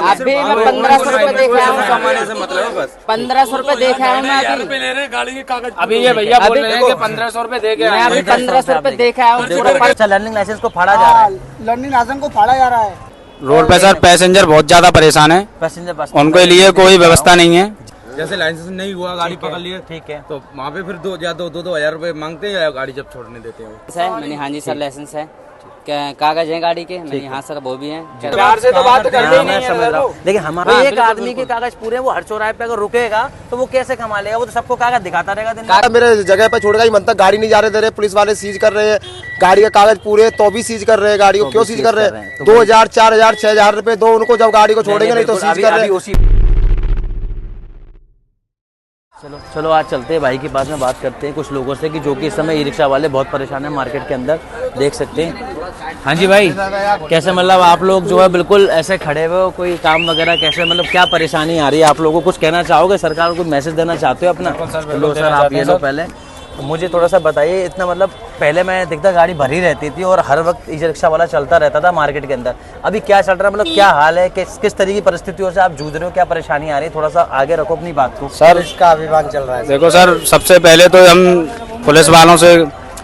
अभी मैं 1500 रुपए देखा हूँ, 1500 रुपए देखा है मैं गाड़ी के कागज। अभी ये भैया बोल रहे हैं कि 1500 रुपए दे के मैं अभी 1500 रुपए देखा हूँ। अच्छा, लर्निंग लाइसेंस को फाड़ा जा रहा है। लर्निंग लाइसेंस को फाड़ा जा रहा है। रोड पे सर पैसेंजर बहुत ज्यादा परेशान है, पैसेंजर बस उनके लिए कोई व्यवस्था नहीं है। जैसे लाइसेंस नहीं हुआ, गाड़ी पकड़ लिए, ठीक है, तो वहाँ पे फिर 2,000 रुपए मांगते हैं या गाड़ी जब छोड़ने देते हैं। मैंने हाँ जी सर लाइसेंस है, कागज है गाड़ी के। मैंने हाँ सर वो भी है। प्यार से तो बात करते ही नहीं है। लेकिन हमारा एक आदमी के कागज पूरे, वो हर चौराहे पे अगर रुकेगा तो वो कैसे कमा लेगा? वो तो सबको कागज दिखाता रहेगा दिन भर। मेरे जगह पे छोड़ेगा ही मन तक गाड़ी नहीं जा रहे दे रहे, पुलिस वाले सीज कर रहे हैं गाड़ी का कागज पूरे, तो भी सीज कर रहे हैं गाड़ी को। क्यों सीज कर रहे हैं? 2,000, 4,000, 6,000 रुपए दो उनको, जब गाड़ी को छोड़ेंगे नहीं तो सीज कर रहे हैं। चलो आज चलते हैं भाई के पास में, बात करते हैं कुछ लोगों से कि जो कि इस समय ई रिक्शा वाले बहुत परेशान है मार्केट के अंदर, देख सकते हैं। हाँ जी भाई, कैसे मतलब आप लोग जो है बिल्कुल ऐसे खड़े हुए हो, कोई काम वगैरह कैसे, मतलब क्या परेशानी आ रही है आप लोगों को? कुछ कहना चाहोगे सरकार को, कुछ मैसेज देना चाहते हो अपना? लो सर आप ये लो पहले, तो मुझे थोड़ा सा बताइए। इतना मतलब पहले मैं देखता गाड़ी भरी रहती थी और हर वक्त ई रिक्शा वाला चलता रहता था मार्केट के अंदर, अभी क्या चल रहा है? मतलब क्या हाल है, किस तरह की परिस्थितियों से आप जूझ रहे हो, क्या परेशानी आ रही है? थोड़ा सा आगे रखो अपनी बात को। सर इसका विभाग चल रहा है। देखो सर, सबसे पहले तो हम पुलिस वालों से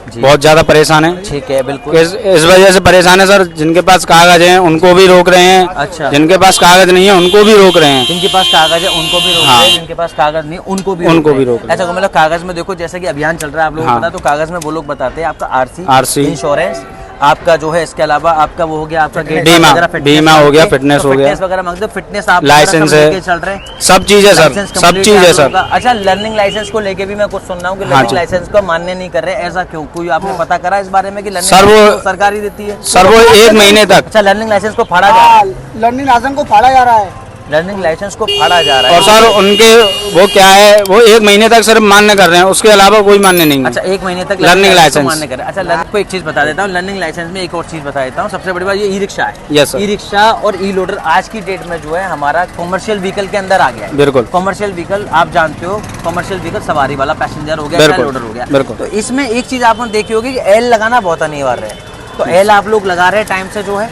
बहुत ज्यादा परेशान है। ठीक है, बिल्कुल। इस वजह से परेशान है सर, जिनके पास कागज हैं उनको भी रोक रहे हैं। अच्छा। जिनके पास कागज नहीं है उनको भी रोक रहे हैं। जिनके पास कागज है उनको भी रोक रहे हैं, जिनके पास कागज नहीं उनको भी रोक रहे हैं। ऐसा मतलब कागज में देखो, जैसे कि अभियान चल रहा है आप लोगों को पता, तो कागज में वो लोग बताते हैं आपका आरसी, इंश्योरेंस आपका जो है, इसके अलावा आपका वो हो गया आपका बीमा हो गया, फिटनेस हो गया वगैरह मांगते हो, फिटनेस आप लाइसेंस है, चल रहे हैं, सब चीज है सर, सब चीज है सर। अच्छा, लर्निंग लाइसेंस को लेके भी मैं कुछ सुन रहा हूँ कि लर्निंग लाइसेंस को मान्य नहीं कर रहे, ऐसा क्यों? कोई आपने पता करा इस बारे में कि लर्निंग सर वो सरकार ही देती है? सर वो 1 महीने तक। अच्छा, लर्निंग लाइसेंस को फाड़ा जा रहा है। लर्निंग लाइसेंस को फाड़ा जा रहा है। लर्निंग लाइसेंस को फाड़ा जा रहा है। और सर उनके वो क्या है, वो 1 महीने तक सिर्फ मान्य कर रहे हैं, उसके अलावा कोई मान्य नहीं है। अच्छा, 1 महीने तक लर्निंग लाइसेंस मान्य कर रहे हैं। अच्छा, लर्निंग को एक चीज बता देता हूँ, लर्निंग लाइसेंस में एक और चीज बता देता हूँ। सबसे बड़ी बात ये ई रिक्शा है। Yes sir. ई रिक्शा और ई लोडर आज की डेट में जो है हमारा कॉमर्शियल व्हीकल के अंदर आ गया है। बिल्कुल। कॉमर्शियल व्हीकल आप जानते हो, कॉमर्शियल व्हीकल सवारी वाला, पैसेंजर हो गया, लोडर हो गया। बिल्कुल। तो इसमें एक चीज आपने देखी होगी कि एल लगाना बहुत अनिवार्य है, तो एल आप लोग लगा रहे हैं टाइम से जो है?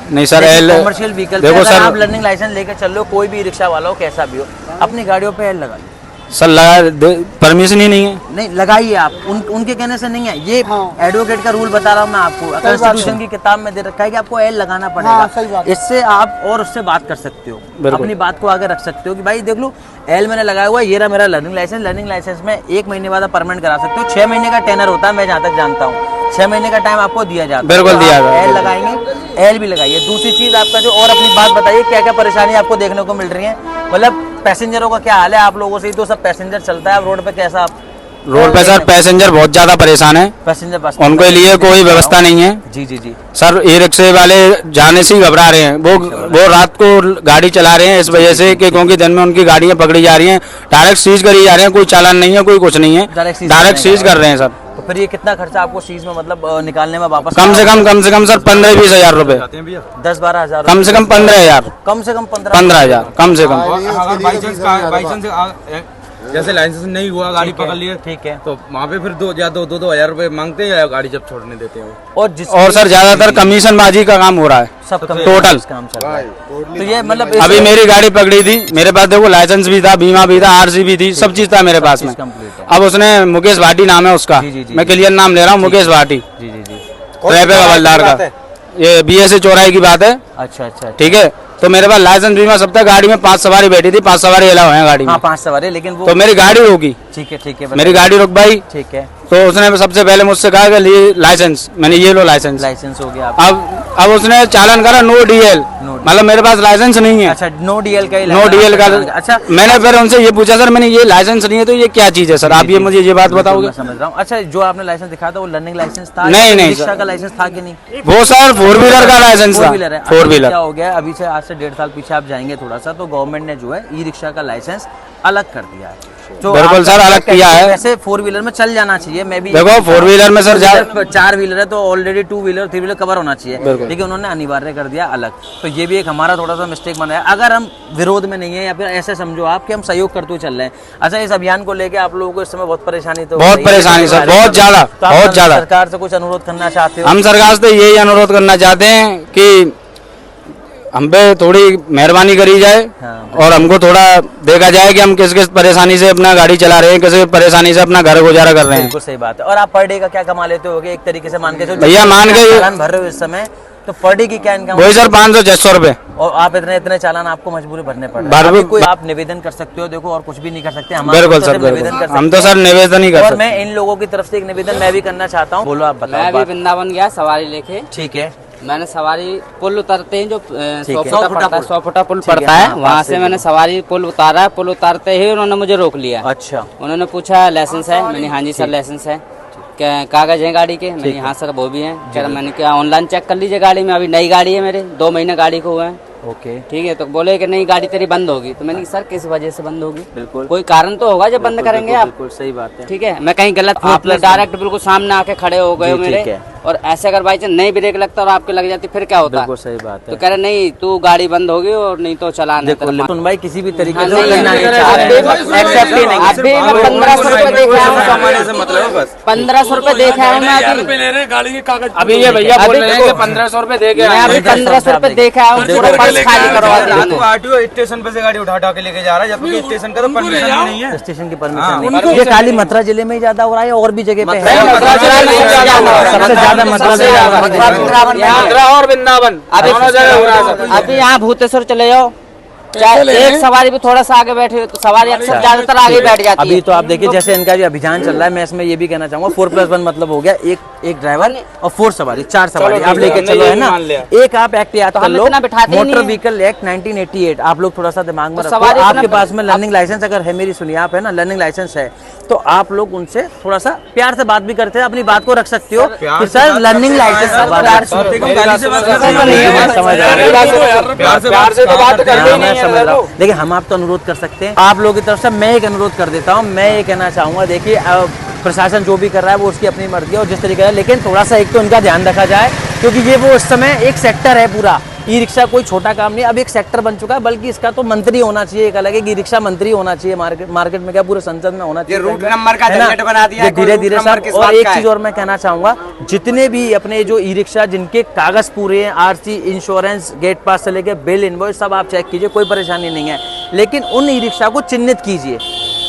नहीं सर, कॉमर्शियल व्हीकल पे अगर आप लर्निंग लाइसेंस लेकर चल रहे हो, कोई भी रिक्शा वाला हो कैसा भी हो, अपनी गाड़ियों पे एल लगा लो सर। लगा परमिशन ही नहीं है। नहीं लगाइए आप, उनके कहने से नहीं है, ये एडवोकेट का रूल बता रहा हूँ मैं आपको, कॉन्स्टिट्यूशन की किताब में दे रखा है कि आपको एल लगाना पड़ेगा। इससे आप और उससे बात कर सकते हो, अपनी बात को आगे रख सकते हो कि भाई देख लो एल मैंने लगाया हुआ है, ये रहा मेरा लर्निंग लाइसेंस। लर्निंग लाइसेंस में 1 महीने बाद आप परमानेंट करा सकते हो, 6 महीने का टेनर होता है, मैं जहाँ तक जानता हूँ 6 महीने का टाइम आपको दिया जाता है। बिल्कुल दिया जाता है। एल लगाएंगे, एल भी लगाइए। दूसरी चीज आपका जो, और अपनी बात बताइए क्या क्या परेशानी आपको देखने को मिल रही है, मतलब पैसेंजरों का क्या हाल है? आप लोगों से ही तो सब पैसेंजर चलता है, रोड पे कैसा? रोड पे सर पैसेंजर बहुत ज्यादा परेशान है, पैसेंजर उनके लिए कोई व्यवस्था नहीं है। जी जी जी सर, ई रिक्शे वाले जाने से ही घबरा रहे हैं। वो रात को गाड़ी चला रहे हैं इस वजह से कि क्योंकि दिन में उनकी गाड़ियां पकड़ी जा रही हैं, डायरेक्ट सीज करी जा रही हैं, कोई चालान नहीं है, कोई कुछ नहीं है, डायरेक्ट सीज कर रहे हैं सर। तो फिर ये कितना खर्चा आपको सीज में मतलब निकालने में वापस? कम से कम सर 15-20 हजार रुपए, 10-12 हजार, कम से कम 15 हजार, कम से कम 15 हजार, कम से कम। जैसे लाइसेंस नहीं हुआ, गाड़ी पकड़ लिए, ठीक है, तो वहाँ पे फिर 2,000 रुपए मांगते हैं या गाड़ी जब छोड़ने देते हैं। और सर ज्यादातर कमीशन बाजी का काम हो रहा है, सब टोटल काम चल रहा है। तो ये मतलब अभी मेरी गाड़ी पकड़ी थी, मेरे पास देखो लाइसेंस भी था, बीमा भी था, आरसी भी थी, सब चीज था मेरे पास में। अब उसने, मुकेश भाटी नाम है उसका, मैं क्लियर नाम ले रहा हूँ, मुकेश भाटी, ट्रैफिक हवलदार का, ये BSA चौराहे की बात है। अच्छा, ठीक है। तो मेरे पास लाइसेंस बीमा सब था, गाड़ी में 5 सवारी बैठी थी, 5 सवारी अलाउ है गाड़ी में। हाँ, 5 सवारी, लेकिन वो तो मेरी गाड़ी रोकी। ठीक है, मेरी गाड़ी रुक भाई, ठीक है। तो उसने सबसे पहले मुझसे कहा कि लिए लाइसेंस, मैंने ये लो लाइसेंस हो गया। अब उसने चालान करा नो DL, मतलब मेरे पास लाइसेंस नहीं है। अच्छा, नो DL का, नो DL का। अच्छा, मैंने फिर उनसे ये पूछा, सर मैंने ये लाइसेंस नहीं है तो ये क्या चीज है सर, आप ये मुझे ये बात बताओगे? समझ रहा हूँ। अच्छा, जो आपने लाइसेंस दिखाया था वो लर्निंग लाइसेंस था? नहीं, रिक्शा का लाइसेंस था कि नहीं? वो सर 4 व्हीलर का लाइसेंस था। 4 व्हीलर क्या हो गया, अभी से आज से 1.5 साल पीछे आप जाएंगे थोड़ा सा, तो गवर्नमेंट ने जो है ई रिक्शा का लाइसेंस अलग कर दिया है। तो बिल्कुल सर, अलग किया है। वैसे 4 व्हीलर में चल जाना चाहिए, मैं भी देखो 4 व्हीलर में सर 4 व्हीलर है तो ऑलरेडी 2 व्हीलर 3 व्हीलर कवर होना चाहिए, लेकिन उन्होंने अनिवार्य कर दिया अलग। तो ये भी एक हमारा थोड़ा सा मिस्टेक बना है। अगर हम विरोध में नहीं है या फिर ऐसे समझो आप कि हम सहयोग करते हुए चल रहे हैं। अच्छा, इस अभियान को लेके आप लोगों को इस समय बहुत परेशानी, तो बहुत परेशानी सर, बहुत ज्यादा, बहुत ज्यादा। सरकार से कुछ अनुरोध करना चाहते हो? हम सरकार से यही अनुरोध करना चाहते हैं कि हम पे थोड़ी मेहरबानी करी जाए और हमको थोड़ा देखा जाए कि हम किस किस परेशानी से अपना गाड़ी चला रहे हैं, किस परेशानी से अपना घर गुजारा कर रहे हैं। बिल्कुल सही बात है। और आप पर डे का क्या कमा लेते होगे एक तरीके से मान के चलो, भैया मान के चालान भर रहे हो इस समय, तो पर डे की क्या इनकम? वही सर 500-600 रुपए। और आप इतने चालान आपको मजबूरी भरने पड़ रहे हैं। भर- अभी कोई आप निवेदन कर सकते हो, देखो, और कुछ भी नहीं कर सकते। हम बिल्कुल तो सर, सिर्फ बिल्कुल। निवेदन कर हम तो सकते सर हैं। निवेदन ही कर और सकते मैं इन लोगों की तरफ से एक निवेदन मैं भी करना चाहता हूँ। बोलो आप मैं बताओ अभी बात। वृंदावन गया सवारी लेके, ठीक है, मैंने सवारी पुल उतरते हैं जो 100 है। फुटा पड़ता है, 100 फुटा पुल ठीक है, पड़ता है, हाँ, वहाँ बात से सही मैंने है। सवारी पुल उतारा है। पुल उतारते ही उन्होंने मुझे रोक लिया। अच्छा, उन्होंने पूछा लाइसेंस है? मैंने हाँ जी सर लाइसेंस है। क्या कागज है गाड़ी के? मैंने हाँ सर वो भी हैं। कह रहा मैंने क्या ऑनलाइन चेक कर लीजिए गाड़ी में, अभी नई गाड़ी है मेरे, 2 महीने गाड़ी को हुए हैं। ओके, ठीक है, तो बोले कि नहीं गाड़ी तेरी बंद होगी। तो मैंने कहा सर किस वजह से बंद होगी? बिल्कुल कोई कारण तो होगा जब बंद करेंगे आप। बिल्कुल सही बात है। ठीक है, मैं कहीं गलत आपने डायरेक्ट बिल्कुल सामने आके खड़े हो गए हो जी, मेरे, ठीक है। और ऐसे अगर बाई चांस नहीं ब्रेक लगता और आपके लग जाती फिर क्या होता? बिल्कुल सही बात तो है। कह रहे नहीं तू गाड़ी बंद होगी और नहीं तो चलान है तेरा। सुन भाई, किसी भी तरीके हाँ, से नहीं, करना नहीं नहीं, चाह रहे हैं। नहीं, Accept ही नहीं। अभी मैं 1500 रुपए देखा कमाने से हूँ, मतलब है बस। 1500 रुपए देखा है मैं अभी। ले रहे गाड़ी के कागज। अभी ये भैया बोल रहे हैं कि 1500 रुपए दे के मैं अभी 1500 रुपए देखा है, पूरा पर्स खाली करवा दिया। तो आरटीओ स्टेशन पे से गाड़ी उठा के लेके जा रहा है, जबकि स्टेशन का तो परमिशन नहीं है। स्टेशन की परमिशन नहीं। ये खाली मथुरा जिले में ही ज्यादा हो रहा है और भी जगह पे है? मथुरा जिले में ही ज्यादा हो रहा है। सबसे ज्यादा मथुरा से ज्यादा। मथुरा और वृंदावन अभी दोनों जगह हो रहा है। अभी यहाँ भूतेश्वर चले जाओ, चाहे एक सवारी भी थोड़ा सा आगे बैठे तो सवारी अक्सर ज्यादातर आगे बैठ जाती है। अभी तो आप देखिए जैसे इनका जो अभियान चल रहा है, मैं इसमें ये भी कहना चाहूंगा 4+1 मतलब हो गया एक ड्राइवर और 4 सवारी, 4 सवारी आप लेके चलो, है ना। एक आप एक्ट याद तो कर हम लो, इतना बिठाते ही मोटर नहीं है। व्हीकल एक्ट 1988, आप लोग थोड़ा सा दिमाग में तो रखो। सवारी आपके इतना- पास में लर्निंग लाइसेंस अगर है, मेरी सुनिए आप, है ना, लर्निंग लाइसेंस है तो आप लोग उनसे थोड़ा सा प्यार से बात भी करते हैं, अपनी बात को रख सकते हो कि सर लर्निंग लाइसेंस प्यार से तो बात करते ही नहीं है। देखिए हम आपका अनुरोध कर सकते हैं, आप लोगों की तरफ से मैं एक अनुरोध कर देता हूँ। मैं ये कहना चाहूँगा, देखिए प्रशासन जो भी कर रहा है वो उसकी अपनी मर्जी है और जिस तरीके है, लेकिन थोड़ा सा एक तो इनका ध्यान रखा जाए, क्योंकि ये वो इस समय एक सेक्टर है पूरा। ई रिक्शा कोई छोटा काम नहीं, अब एक सेक्टर बन चुका है, बल्कि इसका तो मंत्री होना चाहिए। एक अलग है कि रिक्शा मंत्री होना चाहिए, मार्केट में क्या पूरे संसद में होना चाहिए। रूट नंबर का झंझट बना दिया है, धीरे धीरे रूट नंबर सब। किस और बात एक का है? चीज और मैं कहना चाहूंगा, जितने भी अपने जो ई रिक्शा जिनके कागज पूरे हैं, आरसी, इंश्योरेंस, गेट पास से लेके बिल, इनवॉइस, सब आप चेक कीजिए, कोई परेशानी नहीं है। लेकिन उन ई रिक्शा को चिन्हित कीजिए,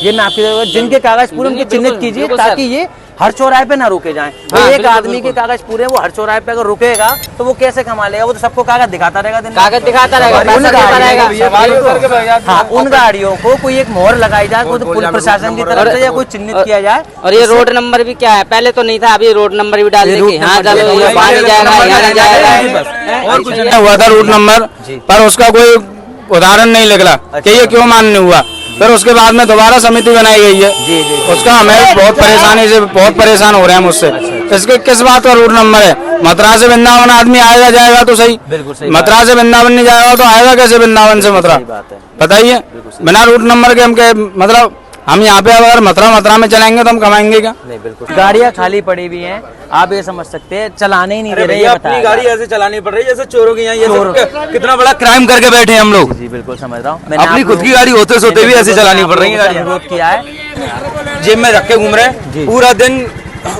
ये मैं आपकी जिनके कागज पूरे उनके चिन्हित कीजिए, ताकि ये हर चौराहे पे ना रुके जाएं। हाँ, एक बिल्कुल, आदमी के कागज पूरे हैं, वो हर चौराहे पे अगर रुकेगा तो वो कैसे कमा लेगा? वो तो सबको कागज दिखाता रहेगा, दिन कागज दिखाता रहेगा, उन पैसा देता गाड़ियों रहेगा। को- हाँ, उन गाड़ियों को कोई एक मोहर लगाई जाए, कोई पुलिस प्रशासन की तरफ से, या कोई चिन्हित किया जाए। और ये रोड नंबर भी क्या है, पहले तो नहीं था, अभी रोड नंबर भी डाल ये देंगे। रोड हाँ नंबर चलो भी ये बाहर जाएगा, यहाँ नहीं जाएगा। और कुछ नहीं हुआ था रूट नंबर, पर उसका कोई उदाहरण नहीं निकला कि ये क्यों मान्य हुआ। फिर उसके बाद में दोबारा समिति बनाई गई है, उसका हमें बहुत परेशानी से बहुत परेशान हो रहे हैं मुझसे। इसके किस बात का रूट नंबर है? मथुरा से वृंदावन आदमी आएगा जाएगा तो सही, बिल्कुल सही मथुरा से वृंदावन नहीं जाएगा तो आएगा कैसे वृंदावन से मथुरा? बात है। बताइए, बिना रूट नंबर के हम के मतलब हम यहाँ पे अगर मथुरा में चलाएंगे तो हम कमाएंगे क्या? नहीं, बिल्कुल। गाड़ियाँ खाली पड़ी हुई हैं, आप ये समझ सकते हैं, चलाने ही नहीं दे रहे। भैया अपनी गाड़ी ऐसे चलानी पड़ रही है जैसे चोरों की। यहाँ ये सब कितना बड़ा क्राइम करके बैठे हैं हम लोग। जी बिल्कुल समझ रहा हूँ। मैंने अपनी आप खुद लोगों- की गाड़ी होते सोते भी ऐसी चलानी पड़ रही है मैंने गाड़ियाँ। अनुरोध किया है। जेब में रख के घूम रहे हैं पूरा दिन,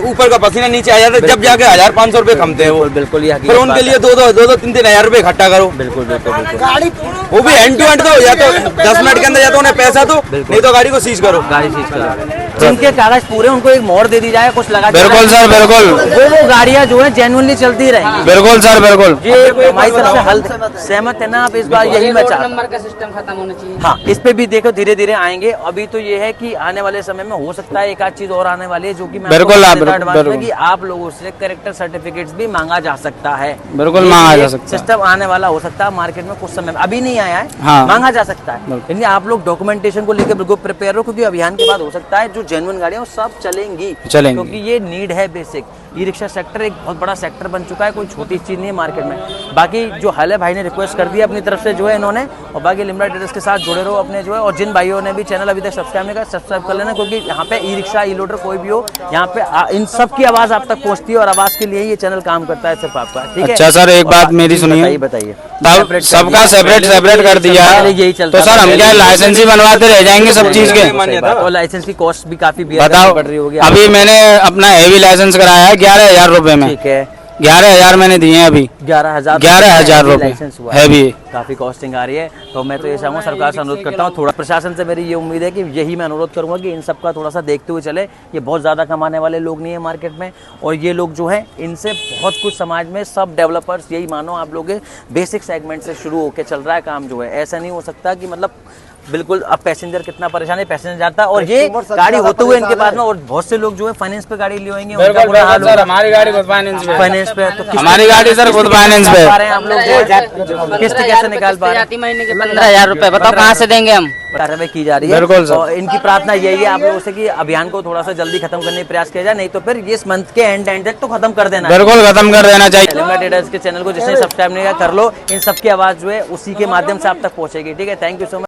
ऊपर का पसीना नीचे आ जाता है, जब जाके 1500 रुपए खमते हैं वो। बिल्कुल ये फिर उनके लिए 2-3 हजार रुपए इकट्ठा करो। बिल्कुल बिल्कुल बिल्कुल वो भी हैंड टू हैंड दो, या तो 10 मिनट के अंदर या तो उन्हें पैसा दो, नहीं तो गाड़ी को सीज करो। गाड़ी सीज करो। जिनके कागज पूरे उनको एक मोहर दे दी जाए, कुछ लगा दिया बिल्कुल जाए। सर, बिल्कुल वो गाड़ियाँ जो है जेन्युइनली चलती रहेंगी। बिल्कुल सर, बिल्कुल। ये हमारी तरफ से हल सहमत है ना आप इस बार? यही मैं रोड चाहता नंबर का सिस्टम खत्म होना चाहिए। हाँ, इस पे भी देखो धीरे धीरे आएंगे। अभी तो ये है कि आने वाले समय में हो सकता है एक आध चीज और आने वाली है, जो कि मैं बिल्कुल, आपको आप बता देता हूं बिल्कुल। कि आप लोगों से कैरेक्टर सर्टिफिकेट्स भी मांगा जा सकता है। बिल्कुल ये मांगा जा एक सकता है। सिस्टम आने वाला हो सकता है मार्केट में कुछ समय में, अभी नहीं आया है, हाँ। मांगा जा सकता है। यानी आप लोग डॉक्यूमेंटेशन को लेकर बिल्कुल प्रिपेयर हो, क्योंकि अभियान के बाद हो सकता है जो जेन्युइन गाड़ियां वो सब चलेंगी, क्योंकि ये नीड है बेसिक। ई रिक्शा सेक्टर एक बहुत बड़ा सेक्टर बन चुका है, कोई छोटी चीज नहीं है मार्केट में। बाकी जो हल है, भाई ने रिक्वेस्ट कर दिया अपनी तरफ से जो है इन्होंने, और बाकी लिम्रा ट्रेडर्स के साथ जुड़े रहो अपने जो है। और जिन भाइयों ने भी चैनल अभी तक सब्सक्राइब नहीं करा, सब्सक्राइब कर लेना, क्योंकि यहाँ पे ई रिक्शा, ई लोडर कोई भी हो, यहाँ पे इन सब की आवाज आप तक पहुंचती है, और आवाज के लिए ये चैनल काम करता है सिर्फ आपका। ठीक है? अच्छा सर, एक और बात मेरी सुनिए। बताइए। तब सबका सेपरेट कर दिया पहले यही चलता तो सर था। हम क्या लाइसेंस ही बनवाते रह जाएंगे सब चीज के? और लाइसेंस की कॉस्ट भी काफी बेयर बताओ, पड़ रही होगी। अभी मैंने अपना हेवी लाइसेंस कराया है 11,000 रुपए में। ठीक है। 11,000 मैंने दिए हैं अभी। 11,000 रुपए लाइसेंस हुआ है भी। काफी कॉस्टिंग आ रही है। तो मैं तो ये चाहूँगा, सरकार से अनुरोध करता हूँ, थोड़ा प्रशासन से मेरी ये उम्मीद है कि यही मैं अनुरोध करूंगा कि इन सब का थोड़ा सा देखते हुए चले। ये बहुत ज़्यादा कमाने वाले लोग नहीं है मार्केट में, और ये लोग जो है इनसे बहुत कुछ समाज में सब डेवलपर्स, यही मानो आप लोग बेसिक सेगमेंट से शुरू होकर चल रहा है काम जो है। ऐसा नहीं हो सकता कि मतलब बिल्कुल अब पैसेंजर कितना परेशान है, पैसेंजर जाता है और ये गाड़ी होते हुए इनके पास में, और बहुत से लोग जो है फाइनेंस पे गाड़ी ले होंगे, उनका बुरा हाल होगा। हमारी गाड़ी खुद फाइनेंस पे, फाइनेंस पे तो हमारी गाड़ी सर खुद फाइनेंस पे। आप लोग किस्त कैसे निकाल पा रहे हैं? महीने के 15,000 रुपए, बताओ कहाँ से देंगे हम। कार्रवाई की जा रही है। बिल्कुल सर। और इनकी प्रार्थना यही है आप लोगों से कि अभियान को थोड़ा सा जल्दी खत्म करने का प्रयास किया जाए, नहीं तो फिर इस मंथ के एंड तक तो खत्म कर देना। बिल्कुल खत्म कर देना चाहिए। हेलमेट ट्रेडर्स के चैनल को जिसने सब्सक्राइब नहीं किया कर लो। इन सबकी आवाज जो है उसी के माध्यम से आप तक पहुंचेगी। ठीक है, थैंक यू सो मच।